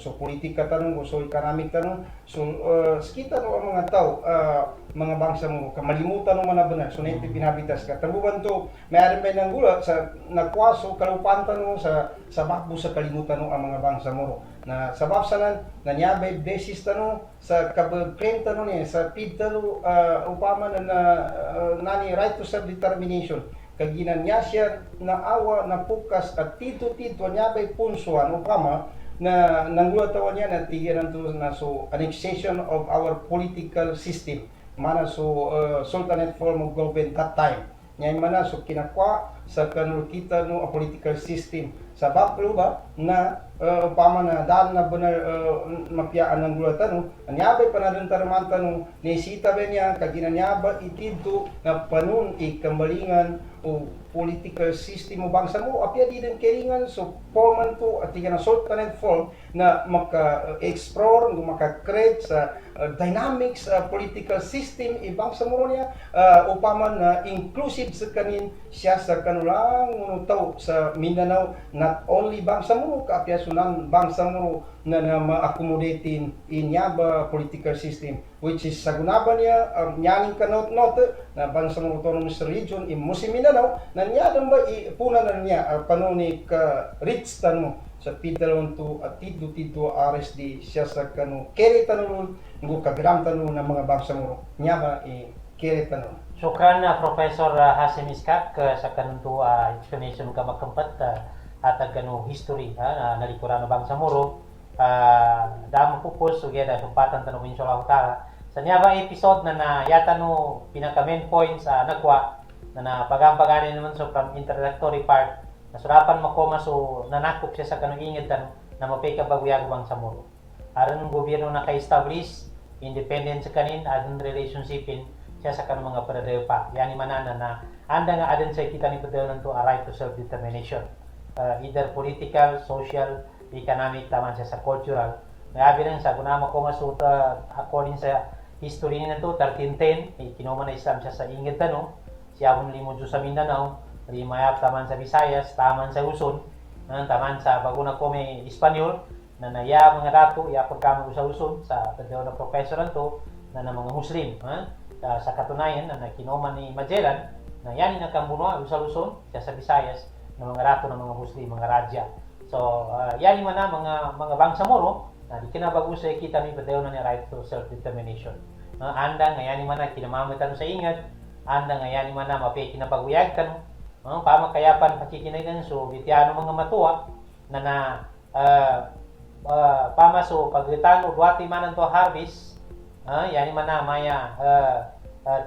So politika tanong, so economic tanong, so sakita no ang mga tao, mga Bangsamoro, kamalimutan mo manabanan, so na pinabitas ka. Tambuban to, mayroon may nanggula sa nagkwaso, kalupan tanong sa bakbo sa kalimutan no ang mga Bangsamoro. Na sabab sanan, nanyabay besis tanong, sa kabagklaim tanong niya, sa pidtalo, upama nani right to self-determination. Kaginan niya siya na awa, na pukas, at tito-tito, niyabay punsuan, upama, na nanggulatawan niya na tigiran to na so annexation of our political system mana so sultanate form of government that time niya mana so kinakwa sa kanul kita no a political system sabab ba na pama na dal na benar mapiyaan ng gulatan no anyabay panaduntarmanta no nisita ba niya kaginanyaba itidto na panun ikambalingan o political system mo bangsa mo apya di din kailangan so forman to at tingnan sultanate form na maka-explore maka-create sa dynamics political system ibangsa mo niya upaman na inclusive sa kanin siya sa kanulang taw sa Mindanao not only bangsa mo kaapya sunan bangsa mo na ma-accommodating inyaba political system which is sa gunaban niya nyaning kanot-note na bangsa mo autonomous region in Muslim Mindanao na niya ba ipunan na niya panuni ka rich tanong sa pidalon to at tito RSD siya sa kanu kere tanong ngu kagram tanong ng mga bangsa mo niya ba kere tanong. Syukran Professor Hasim Iskak sa kanunto explanation ka makampat at kanu history na nalikuran ng Bangsamoro damo pupos sugeda sumpatan tanong insyaallah taala sa niya ba episode na yata no pinaka main points nagwa na pagambaganin naman so from introductory part na surapan makoma so nanakop siya sa kanong ingid na mapay kabaguyag Bangsamoro aron ng gobyerno na ka-establish independent sa kanin adun relationshipin siya sa kanong mga paradeo pa yani manana na anda nga adun sa kita ni paradeo nanto a right to self-determination either political, social, economic, taman siya sa cultural nabi lang sa kunama ko masuta according sa history nito 1310 kinuma na Islam siya sa ingid tanong siyabon limod sa Mindanao, mayap taman sa Visayas, taman sa Luzon, taman sa bago na ko may Espanyol, na naya mga dato, iya pagkamag sa Luzon, sa pagdaw na professor to, na mga Muslim. Sa katunayan, na nakinoman ni Magellan, na yan nakambuno sa Luzon, siya sa Visayas, na mga dato ng mga Muslim, mga Raja. So, yan man na mga Bangsamoro, na di kinabago sa kita may pagdaw na ni right to self-determination. Anda ngayon man na kinamamitan sa ingat, anda ngayon man na mapi kinapaguyag ka pamakayapan pakikinagan so bitiano mga matuwa na pamaso pagritano duwati manan to harvest yani man na maya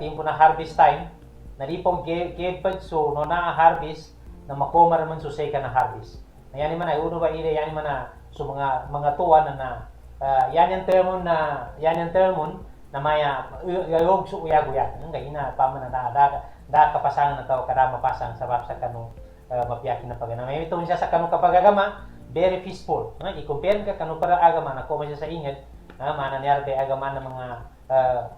timpo na harvest time na di po gepad so no na harvest na makomar man so seka na harvest yani man ay uno ba ire yani man na so mga tuwa na yan yung termon na maya yayog so uyag-uyag kaya na paman na kapasangan na tao kada mapasang sarap sa kanu mapiyakin na pagana may ito siya sa kanu kapagagama very peaceful i-compare ka kanu para agama na kuma siya sa ingat mananyar be agama ng mga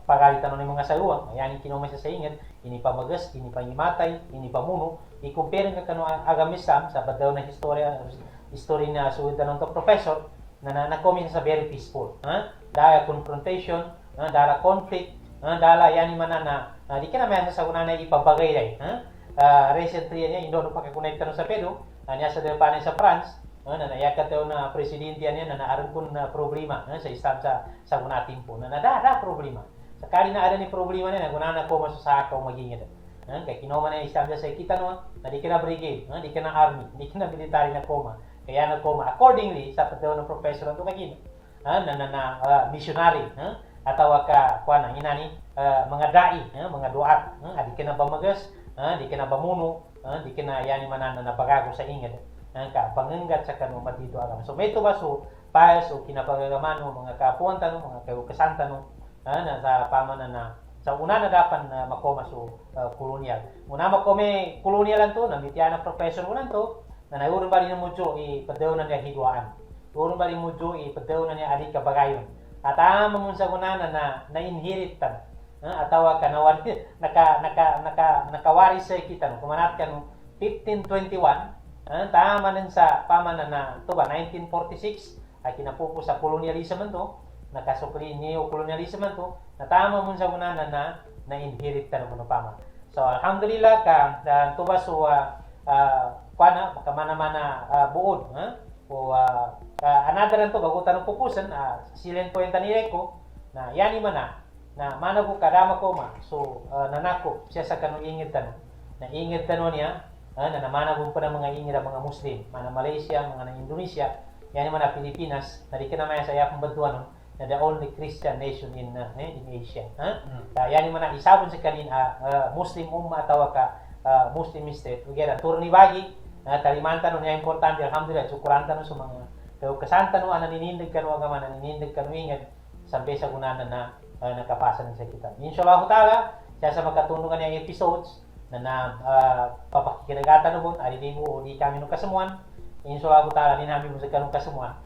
pagalitan ng mga sayuang ayan kinuma siya sa ingat ini pamagas ini pangimatay ini pamuno i-compare ka kanu agamisam sa badaw na history na suwita ng to professor na nakomen sa very peaceful dahil confrontation dala conflict dala yani manana di ka na may sa una na ipabagay dai recently niya indo no pakakonekta no sa pedo niya sa depan sa France na nayakat na presidente niya na naaron kun na problema sa istam sa una timpo na nada problema sakali na ada ni problema niya na na ko masasa ka magingit kay kinoma na istam sa kita no na di ka na brigade di ka na army di ka na military na koma kaya na koma accordingly sa pagdaw ng professor to kagin missionary atau ka kuana inani mga dai mga duat di ka na bamagas di ka na bamuno di ka na yani manan na pagago sa inged ka pangenggat sa kanu matito agama so may ba so paes o kinapagagamano mga kapuan tanong mga kaukasan tanong na sa pamanan na sa una na dapan na makoma so kolonyal una makome kolonyal to na mitiana professor unan to na naurun ba rin mo padaw na niya hidwaan urun ba rin mo padaw na niya adik kabagayon at mun sa kunana na inherit tan atawa kanawan nakawari sa kita no kumanat kan 1521 tama nan sa pamanan na to ba 1946 ay kinapupo sa colonialism to nakasukli neo-colonialism to natama mun sa kunana na inherit tan kuno pama so alhamdulillah ka to ba so kuana makamana buod o another to bago tanong pupusan silen po yung tanire ko na yani man na manago kadama ko so nanako siya sa kanong ingid tanong na ingid tanong niya na namanago pa ng mga ingid mga Muslim mana Malaysia mga na Indonesia yani man na Pilipinas na di ka naman sa yapang bantuan na the only Christian nation in Asia yani man na isabon sa kanin Muslim atawa ka Muslim state ugera turni bagi Kalimantan no niya importante alhamdulillah syukuran tanong sa mga kasantan no nanindig kanu agama nanindig kanu ingat sampai sa kunana na nakapasan sa kita insyaallah taala siya sa magkatulungan niya episodes na papakikinagatan no ari di mo di kami no kasamuan insyaallah taala ni namin mo sa kanong kasamuan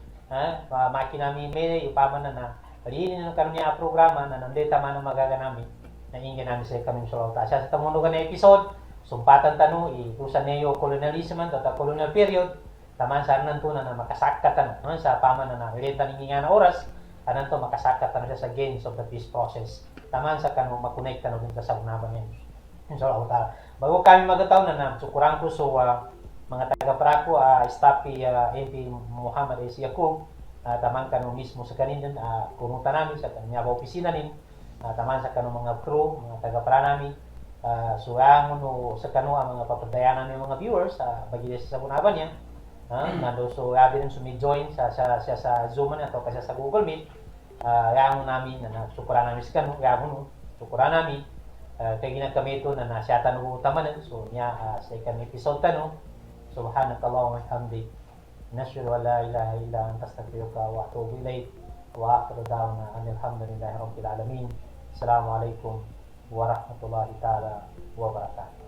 makinami may upaman na rin no kanu niya programa na nandeta man magaganami na ingin namin sa kami insyaallah taala siya sa tamunugan na episode sumpatan tanu itusan neo-colonialism at colonial period taman sa nanto na makasakatan sa paman na renta ni nga na oras anan to makasakatan siya sa gains of the peace process taman sa kanu makonekta no din sa unaban niya insyaallah taala bago kami magataw na sukuran ko so mga taga-Praco staff MP Muhammad S. Yaqub taman kanu mismo sa kanin kumunta namin sa kanya opisina nin taman sa kanu mga crew mga taga-Pra namin surangon no sa kanu ang mga papandayanan ng mga viewers bagi sa unaban niya nando so abi rin sumi-join sa Zoom atau kasi sa Google Meet yaon namin na sukuran namin sa kanu yaon sukuran namin kay ginagkami ito na nasyatan ng utaman so niya sa second episode tano subhanakallahumma wa bihamdik nashhadu an la ilaha illa anta astaghfiruka wa atubu ilayk wa akhiru da'wana alhamdulillahi rabbil alamin assalamu alaikum warahmatullahi taala wabarakatuh.